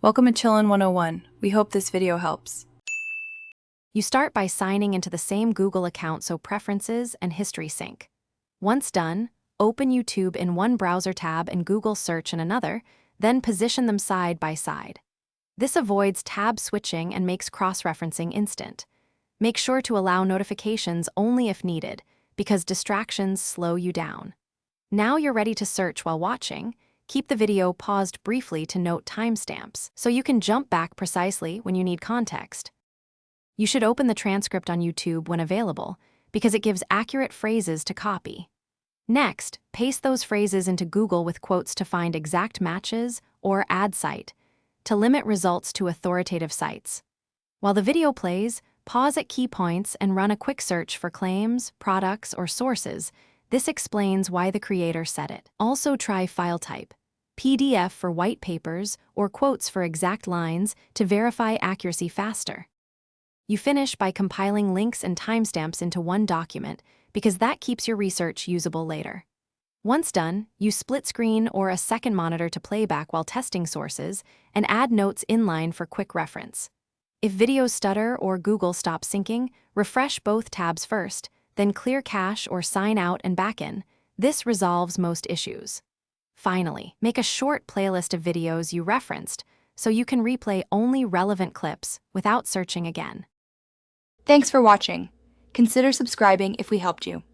Welcome to Chillin' 101. We hope this video helps. You start by signing into the same Google account so preferences and history sync. Once done, open YouTube in one browser tab and Google search in another, then position them side by side. This avoids tab switching and makes cross-referencing instant. Make sure to allow notifications only if needed, because distractions slow you down. Now you're ready to search while watching. Keep the video paused briefly to note timestamps, so you can jump back precisely when you need context. You should open the transcript on YouTube when available, because it gives accurate phrases to copy. Next, paste those phrases into Google with quotes to find exact matches or add cite, to limit results to authoritative sites. While the video plays, pause at key points and run a quick search for claims, products, or sources. This explains why the creator said it. Also try file type, PDF for white papers or quotes for exact lines to verify accuracy faster. You finish by compiling links and timestamps into one document because that keeps your research usable later. Once done, use split screen or a second monitor to playback while testing sources and add notes inline for quick reference. If videos stutter or Google stops syncing, refresh both tabs first, then clear cache or sign out and back in. This resolves most issues. Finally, make a short playlist of videos you referenced so you can replay only relevant clips without searching again. Thanks for watching. Consider subscribing if we helped you.